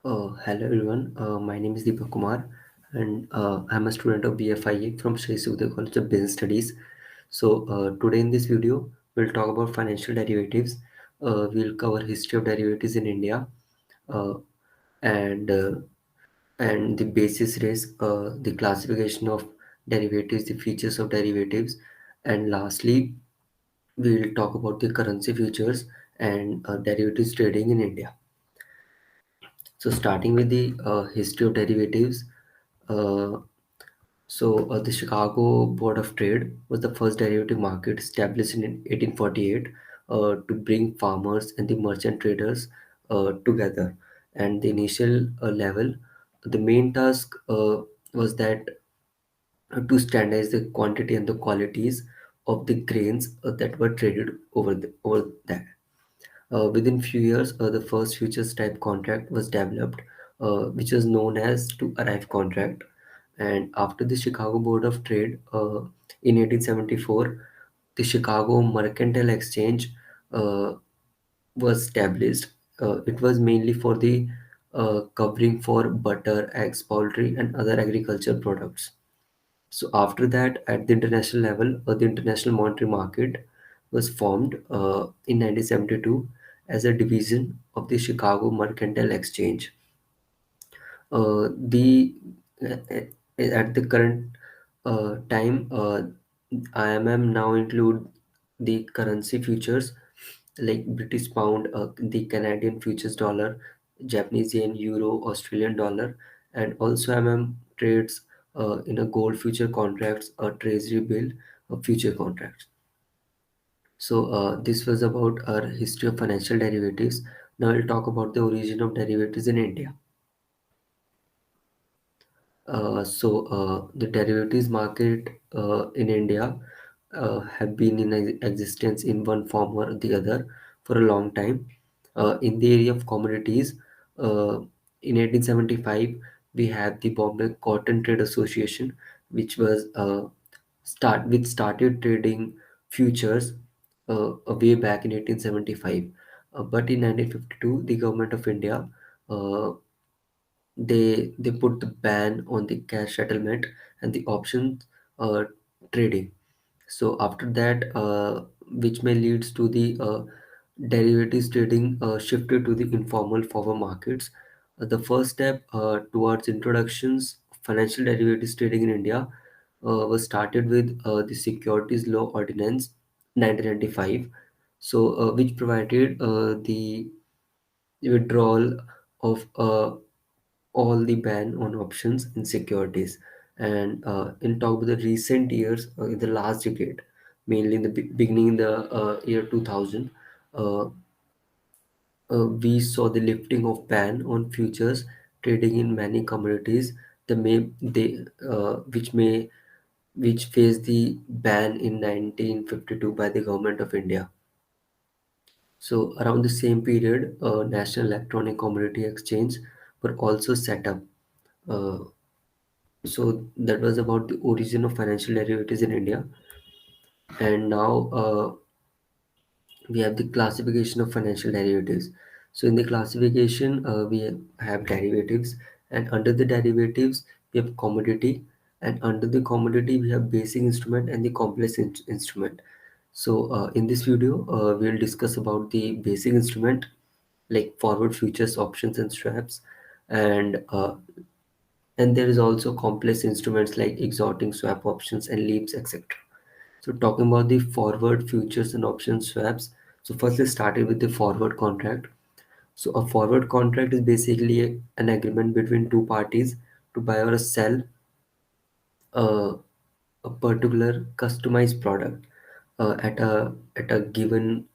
Hello everyone, my name is Deepak Kumar and I'm a student of BFIA from Sri Sukhdeo College of Business Studies. Today in this video, we'll talk about financial derivatives. We'll cover history of derivatives in India uh, and uh, and the basis risk, the classification of derivatives, the features of derivatives, and lastly, we'll talk about the currency futures and derivatives trading in India. So starting with the history of derivatives, uh, the Chicago Board of Trade was the first derivative market established in 1848 to bring farmers and the merchant traders together. And the initial level, the main task was that to standardize the quantity and the qualities of the grains that were traded over there. Within few years, the first futures type contract was developed, which was known as to arrive contract. And after the Chicago Board of Trade in 1874, the Chicago Mercantile Exchange uh, was established. It was mainly for the covering for butter, eggs, poultry, and other agricultural products. So after that, at the international level, the International Monetary Market was formed in 1972 as a division of the Chicago Mercantile Exchange. The At the current time, IMM now include the currency futures like British pound, the Canadian futures dollar, Japanese yen, euro, Australian dollar, and also IMM trades in a gold future contracts, a treasury bill, future contracts. This was about our history of financial derivatives. Now I'll talk about the origin of derivatives in India. The derivatives market in India have been in existence in one form or the other for a long time. In the area of commodities, uh, in 1875, we have the Bombay Cotton Trade Association, which was which started trading futures way back in 1875. But in 1952, the government of India uh, they put the ban on the cash settlement and the options trading. So after that, which may leads to the derivatives trading shifted to the informal forward markets. The first step towards introductions of financial derivatives trading in India was started with the Securities Law Ordinance 1995, which provided the withdrawal of all the ban on options in securities. And in talk about the recent years, in the last decade, mainly in the beginning in the year 2000, uh, we saw the lifting of ban on futures trading in many commodities. The may they which faced the ban in 1952 by the government of India. So around the same period, National Electronic Commodity Exchange were also set up. Uh, So that was about the origin of financial derivatives in India. And now we have the classification of financial derivatives. So in the classification, we have derivatives, and under the derivatives, we have commodity, and under the commodity, we have basic instrument and the complex instrument. In this video, we'll discuss about the basic instrument like forward futures, options, and swaps, and there is also complex instruments like exotic swap options and leaps, etc. So talking about the forward futures and option swaps. So first let's start it with the forward contract. So a forward contract is basically an agreement between two parties to buy or sell uh, a particular customized product at a given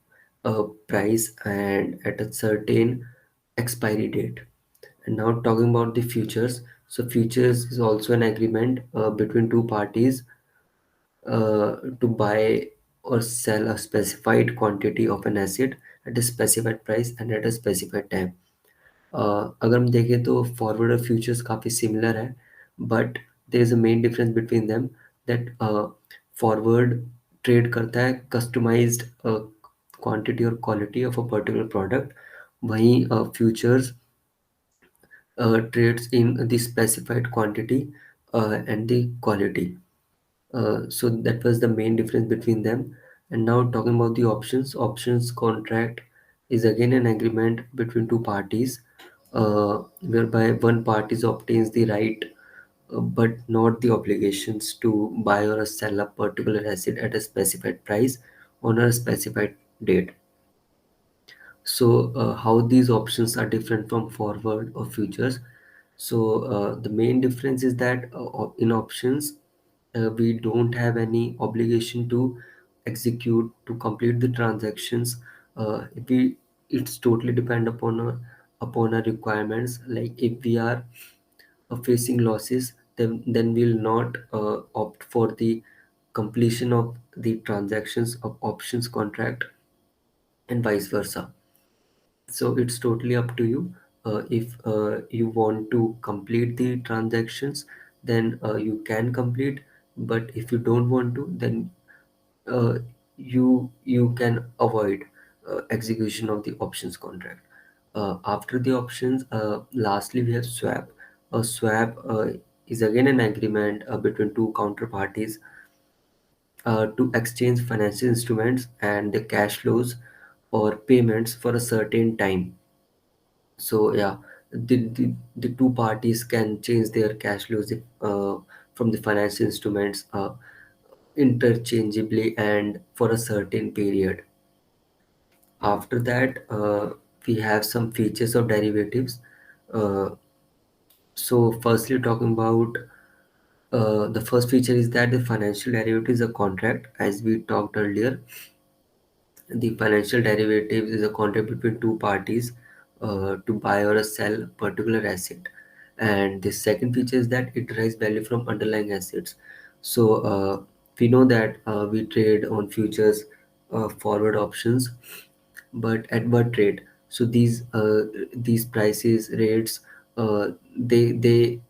price and at a certain expiry date. And now talking about the futures. So futures is also an agreement between two parties to buy or sell a specified quantity of an asset at a specified price and at a specified time. अगर हम देखें तो forward और futures काफ़ी similar है, but there is a main difference between them that forward trade करता है customised quantity और quality of a particular product, वहीं futures trades in the specified quantity and the quality. So that was the main difference between them. And now talking about the options. Options contract is again an agreement between two parties, whereby one party obtains the right, but not the obligations to buy or sell a particular asset at a specified price on a specified date. So, how these options are different from forward or futures? So, the main difference is that in options, we don't have any obligation to execute to complete the transactions. We It's totally depend upon our requirements. Like if we are facing losses, then we'll not opt for the completion of the transactions of options contract, and vice versa. So it's totally up to you. If you want to complete the transactions, then you can complete. But if you don't want to, then uh, you can avoid execution of the options contract. After the options, lastly we have swap. A swap is again an agreement between two counterparties to exchange financial instruments and the cash flows or payments for a certain time. So yeah, the two parties can change their cash flows from the financial instruments interchangeably and for a certain period. After that, we have some features of derivatives. Uh, so firstly, talking about the first feature is that the financial derivative is a contract, as we talked earlier. The financial derivative is a contract between two parties to buy or sell a particular asset. And the second feature is that it derives value from underlying assets. So we know that we trade on futures, forward options, but at what rate? So these prices rates, they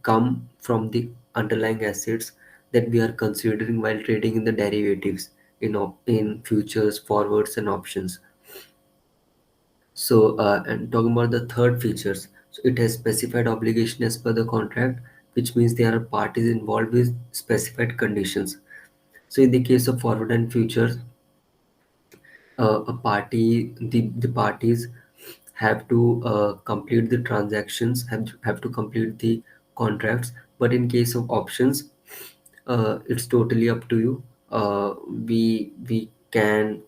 come from the underlying assets that we are considering while trading in the derivatives, in futures, forwards, and options. So, and talking about the third features, so it has specified obligation as per the contract, which means there are parties involved with specified conditions. So, in the case of forward and futures, the parties have to complete the transactions, have to complete the contracts. But in case of options, it's totally up to you. We can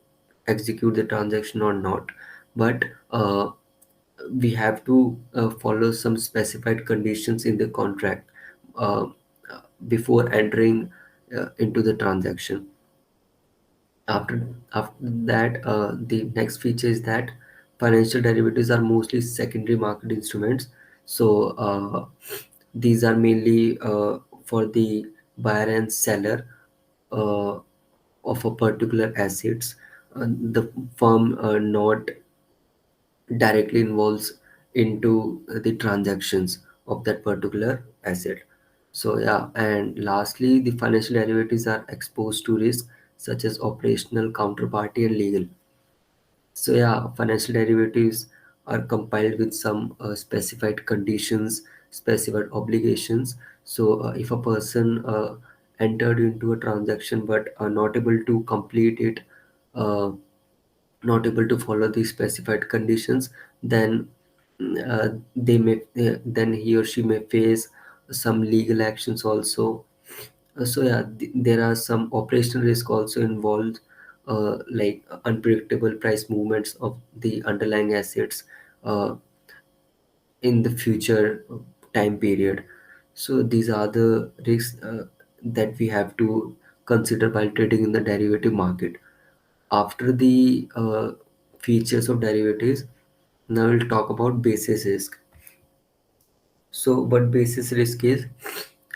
execute the transaction or not, but we have to follow some specified conditions in the contract uh, before entering into the transaction. After that, the next feature is that financial derivatives are mostly secondary market instruments. So these are mainly for the buyer and seller uh, of a particular assets. The firm not directly involves into the transactions of that particular asset. So yeah, and lastly, the financial derivatives are exposed to risk such as operational, counterparty, and legal. So yeah, financial derivatives are compiled with some specified conditions, specified obligations. So if a person entered into a transaction but are not able to complete it, uh, not able to follow the specified conditions, then then he or she may face some legal actions also. So yeah, there are some operational risk also involved, like unpredictable price movements of the underlying assets uh, in the future time period. So these are the risks that we have to consider while trading in the derivative market. After the features of derivatives, now we'll talk about basis risk. So, what basis risk is?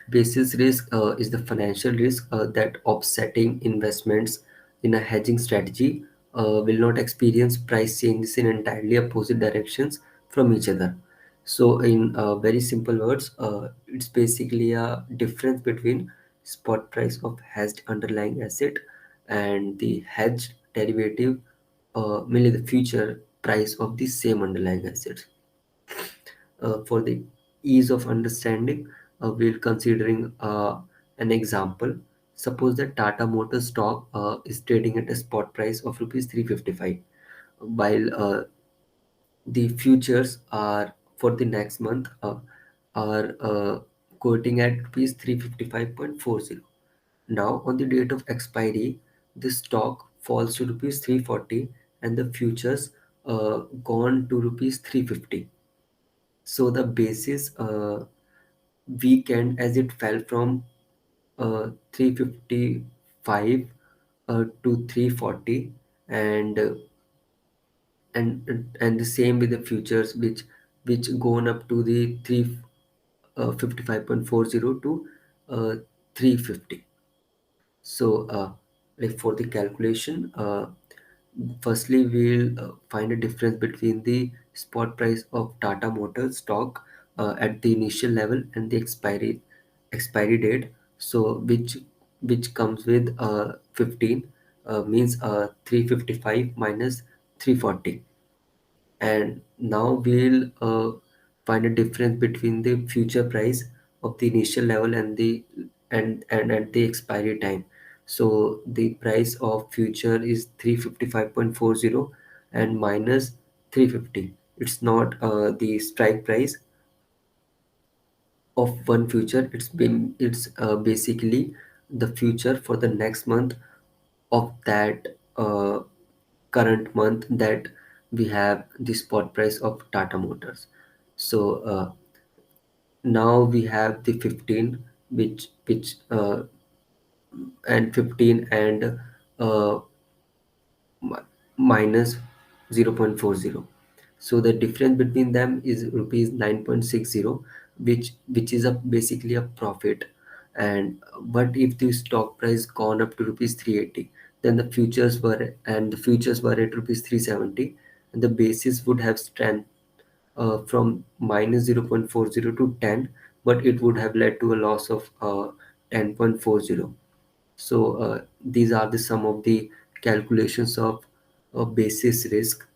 Basis risk is the financial risk that offsetting investments in a hedging strategy will not experience price changes in entirely opposite directions from each other. So, in very simple words, it's basically a difference between spot price of hedged underlying asset and the hedged derivative, mainly the future price of the same underlying assets. For the ease of understanding, we're considering an example. Suppose that Tata Motors stock is trading at a spot price of rupees 355, while the futures are for the next month are quoting at rupees 355.40. Now, on the date of expiry, the stock falls to rupees 340 and the futures gone to rupees 350. So the basis weakened as it fell from 355 to 340, and and the same with the futures, which gone up to the 355.40 to 350. So, like for the calculation, firstly we'll find a difference between the spot price of Tata Motors stock at the initial level and the expiry date. So, which comes with 15, means 355 minus 340. And now we'll find a difference between the future price of the initial level and the and at the expiry time. So the price of future is 355.40 and minus 350. It's not the strike price of one future. It's basically the future for the next month of that current month that we have the spot price of Tata Motors. So now we have the 15, which and 15 and uh, minus 0.40. So the difference between them is rupees 9.60, which is a basically a profit. And but if the stock price gone up to rupees 380, then the futures were at rupees 370, and the basis would have strength from minus 0.40 to 10, but it would have led to a loss of 10.40. So these are the some of the calculations of basis risk.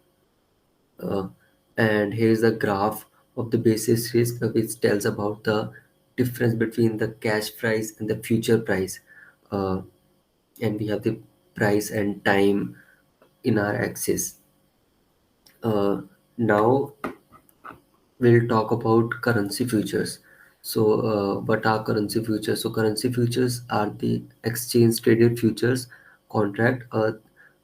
uh, and here's a graph of the basis risk, which tells about the difference between the cash price and the future price. uh, and we have the price and time in our axis. Now we'll talk about currency futures. So, what are currency futures? So, currency futures are the exchange traded futures contract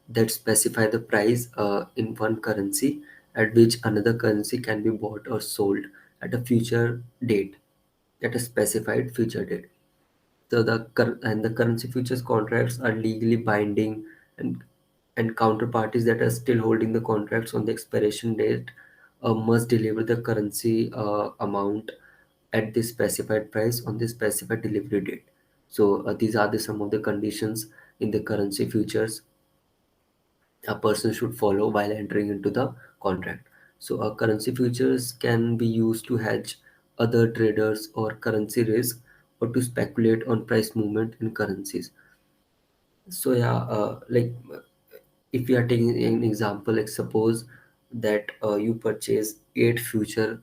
that specify the price in one currency at which another currency can be bought or sold at a future date, at a specified future date. So the currency futures contracts are legally binding, and counterparties that are still holding the contracts on the expiration date must deliver the currency amount at the specified price on the specified delivery date. So these are the some of the conditions in the currency futures a person should follow while entering into the contract. So, currency futures can be used to hedge other traders or currency risk, or to speculate on price movement in currencies. So, yeah, if we are taking an example, like suppose that you purchase eight future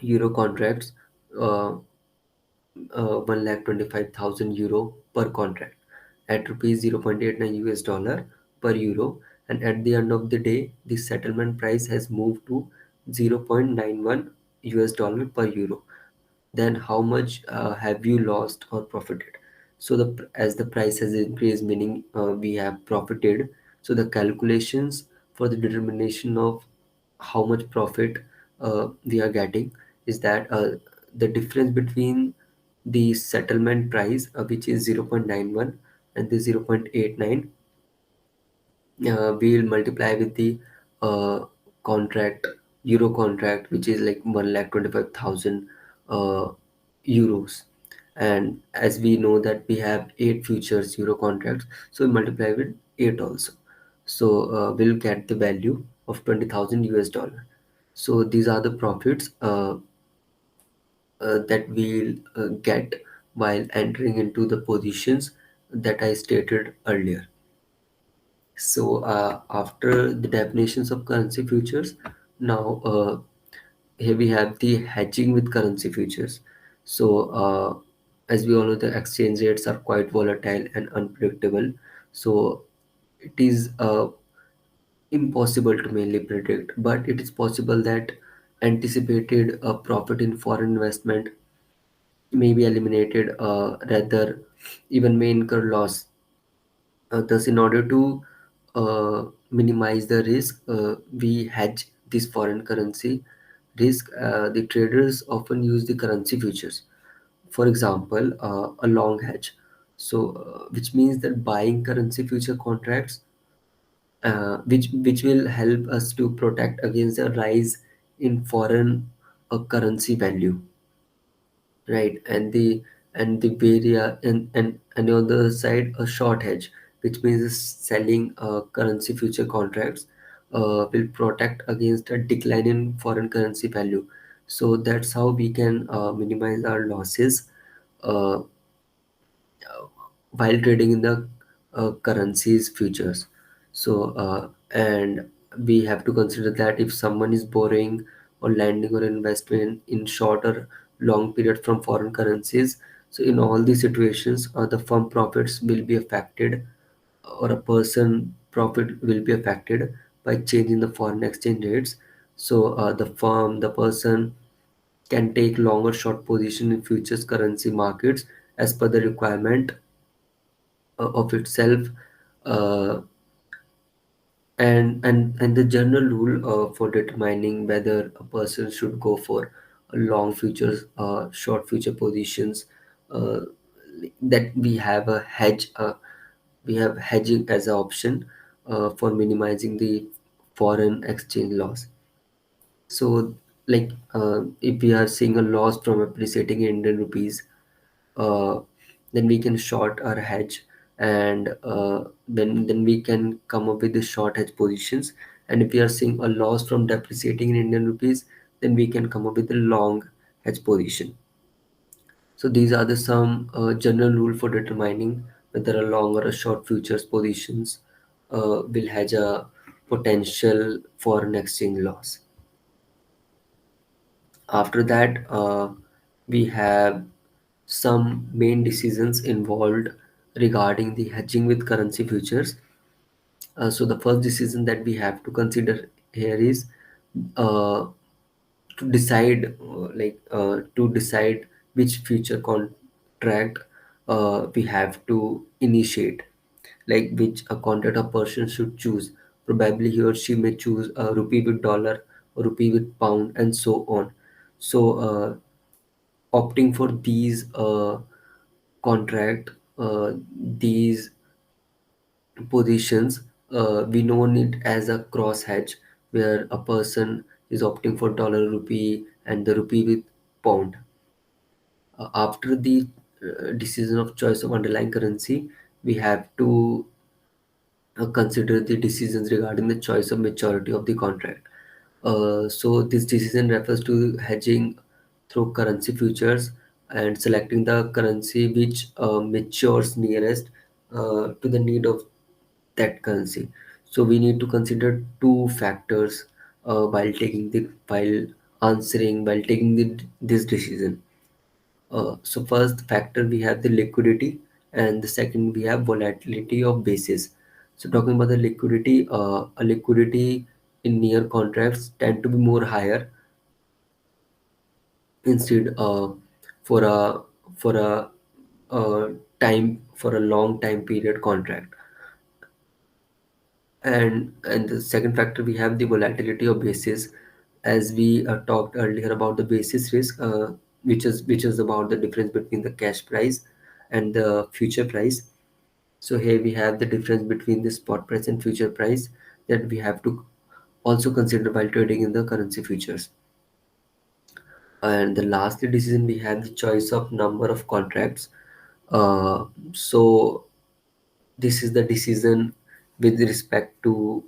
euro contracts, uh, 1,25,000 euro per contract at rupees 0.89 US dollar per euro, and at the end of the day the settlement price has moved to 0.91 US dollar per euro. Then how much have you lost or profited? So as the price has increased, meaning we have profited. So the calculations for the determination of how much profit we are getting is that the difference between the settlement price, which is 0.91, and the 0.89, we'll multiply with the uh, contract euro contract, which is like 1,25,000 euros. And as we know that we have eight futures euro contracts, so we multiply with eight also. So we'll get the value of 20,000 US dollar. So these are the profits that we'll get while entering into the positions that I stated earlier. So after the definitions of currency futures, now here we have the hedging with currency futures. So, as we all know, the exchange rates are quite volatile and unpredictable. So, it is impossible to mainly predict, but it is possible that anticipated profit in foreign investment may be eliminated, rather, even may incur loss. Thus, in order to minimize the risk, we hedge this foreign currency risk. The traders often use the currency futures. For example, a long hedge. So, which means that buying currency future contracts, which will help us to protect against the rise in foreign currency value, right? And the varia and on the other side, a short hedge, which means selling currency future contracts will protect against a decline in foreign currency value. So that's how we can minimize our losses uh, while trading in the currencies futures. So, and we have to consider that if someone is borrowing or lending or investing in short or long period from foreign currencies, so in all these situations, the firm profits will be affected, or a person profit will be affected by change in the foreign exchange rates. So, the person can take long or short position in futures currency markets as per the requirement of itself. uh, and the general rule for determining whether a person should go for a long futures, short future positions, uh, that we have a hedge, we have hedging as an option for minimizing the foreign exchange loss. So, like, if we are seeing a loss from appreciating Indian rupees, uh, then we can short our hedge, and then we can come up with the short hedge positions. And if we are seeing a loss from depreciating in Indian rupees, then we can come up with the long hedge position. So these are the some general rule for determining whether a long or a short futures positions will hedge a potential foreign exchange loss. After that, we have some main decisions involved regarding the hedging with currency futures. So the first decision that we have to consider here is uh, to decide which future contract we have to initiate, like which a contract a person should choose. Probably he or she may choose a rupee with dollar or rupee with pound and so on. So, opting for these contract, these positions, we know it as a cross hedge, where a person is opting for dollar rupee and the rupee with pound. After the decision of choice of underlying currency, we have to consider the decisions regarding the choice of maturity of the contract. So this decision refers to hedging through currency futures and selecting the currency which matures nearest to the need of that currency. So we need to consider two factors while answering, while taking this decision. So first factor we have the liquidity, and the second we have volatility of basis. So talking about the liquidity, a liquidity in near contracts tend to be more higher instead for a for a time for a long time period contract. And the second factor we have the volatility of basis, as we talked earlier about the basis risk, which is about the difference between the cash price and the future price. So here we have the difference between the spot price and future price that we have to also consider while trading in the currency futures. And the last decision we have the choice of number of contracts. So this is the decision with respect to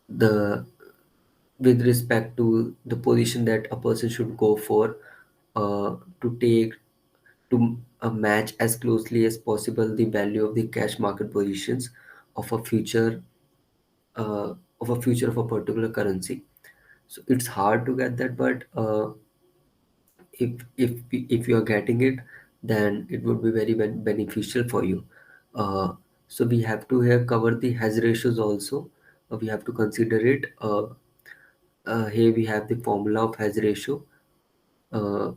the the position that a person should go for, to take to match as closely as possible the value of the cash market positions of a future, of a particular currency. So it's hard to get that, but if you are getting it, then it would be very beneficial for you. uh, so we have to here cover the hazard ratios also. We have to consider it. Here we have the formula of hazard ratio. uh,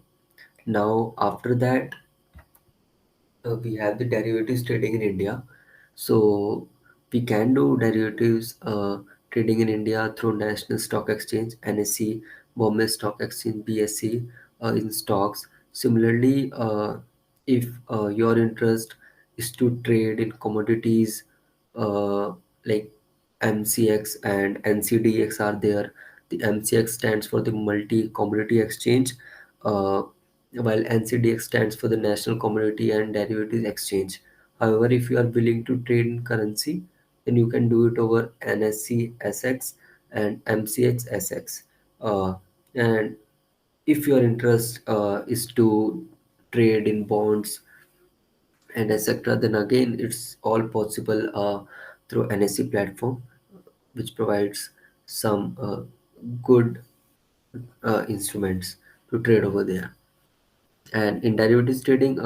Now after that, we have the derivatives trading in India. So we can do derivatives trading in India through National Stock Exchange, NSE, Bombay Stock Exchange, BSE, in stocks. Similarly, if your interest is to trade in commodities, uh, like MCX and NCDX are there. The MCX stands for the Multi Commodity Exchange, uh, while NCDX stands for the National Commodity and Derivatives Exchange. However, if you are willing to trade in currency, then you can do it over NSE SX and MCX SX. And if your interest is to trade in bonds and etc., then again it's all possible through NSE platform, which provides some good instruments to trade over there. And in derivatives trading,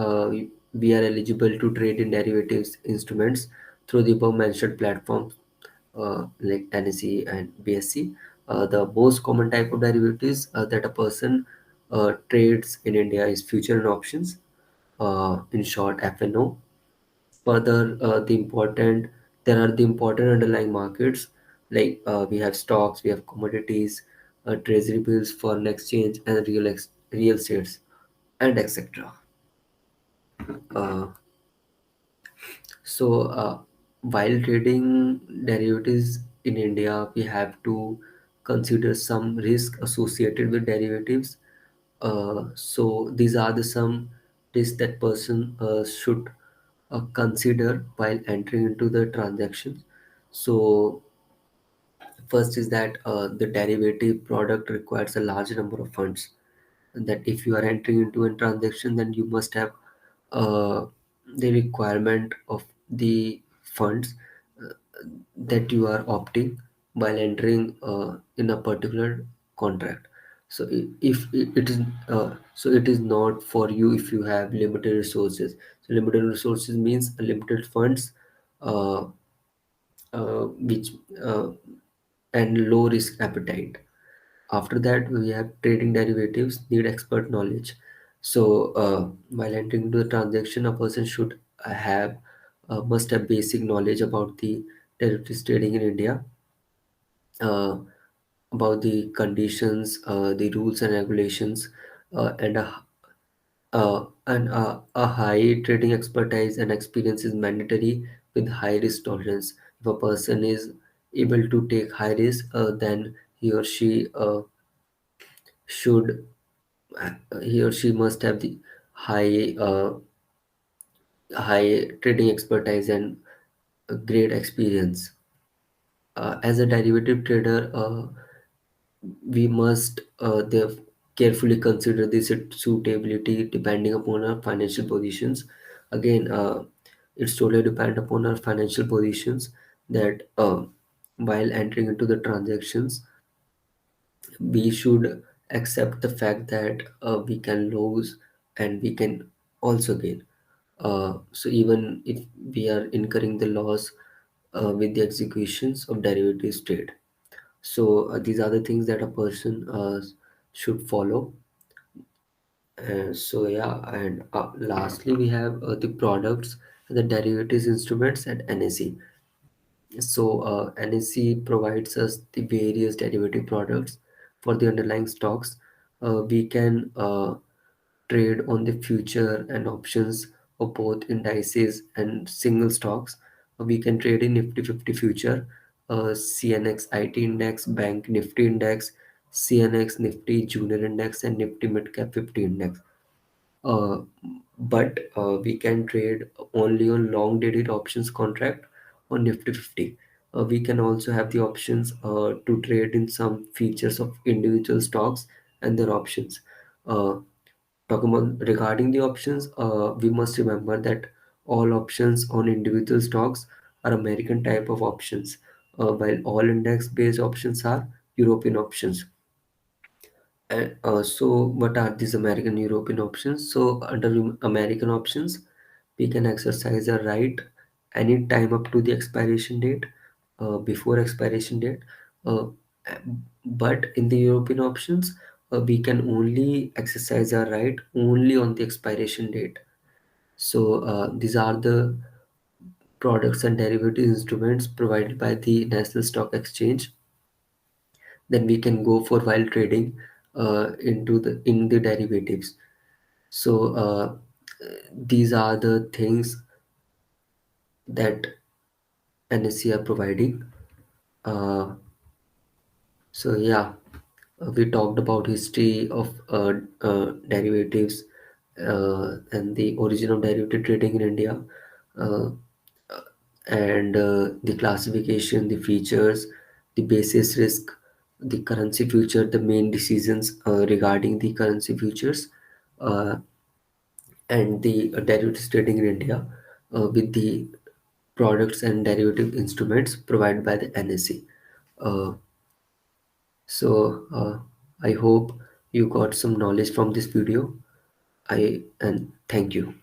we are eligible to trade in derivatives instruments through the above mentioned platforms, like NSE and BSE. The most common type of derivatives that a person trades in India is future and options, in short FNO. Further, there are the important underlying markets, like we have stocks, we have commodities, treasury bills, foreign exchange, and real estates, and etc. Uh, so, while trading derivatives in India, we have to consider some risk associated with derivatives. So, these are the some risks that person should consider while entering into the transaction. So, first is that the derivative product requires a large number of funds. And that if you are entering into a transaction, then you must have uh, the requirement of the funds uh, that you are opting while entering in a particular contract. So if it is it is not for you if you have limited resources. So limited resources means limited funds, uh, which uh, and low risk appetite. After that, we have trading derivatives need expert knowledge. So, while entering into the transaction, a person should have must have basic knowledge about the derivatives trading in India, uh, about the conditions, the rules and regulations, and a high trading expertise and experience is mandatory with high risk tolerance. If a person is able to take high risk, then should he or she must have the high high trading expertise and a great experience. As a derivative trader, we must carefully consider the suitability depending upon our financial positions. Again, it's totally depend upon our financial positions that while entering into the transactions, we should accept the fact that we can lose and we can also gain. So even if we are incurring the loss with the executions of derivatives trade. So these are the things that a person should follow. So yeah, and lastly we have the products, the derivatives instruments at NSE. So, NSE provides us the various derivative products for the underlying stocks. We can trade on the future and options of both indices and single stocks. We can trade in Nifty 50 future, CNX IT index, Bank Nifty index, CNX Nifty Junior index, and Nifty Midcap 50 index. Uh, but we can trade only on long dated options contract on Nifty 50. We can also have the options to trade in some features of individual stocks and their options. Uh, Talking about regarding the options, we must remember that all options on individual stocks are American type of options, while all index based options are European options. So, what are these American European options? So, under American options, we can exercise a right any time up to the expiration date, before expiration date. Uh, but in the European options, we can only exercise our right only on the expiration date. So, these are the products and derivative instruments provided by the National Stock Exchange. Then we can go for while trading into the in the derivatives. So these are the things that NSE are providing. Uh, so yeah, we talked about history of derivatives and the origin of derivative trading in India, uh, and the classification, the features, the basis risk, the currency future, the main decisions regarding the currency futures, uh, and the derivatives trading in India with the products and derivative instruments provided by the NSE. Uh, so I hope you got some knowledge from this video. I and thank you.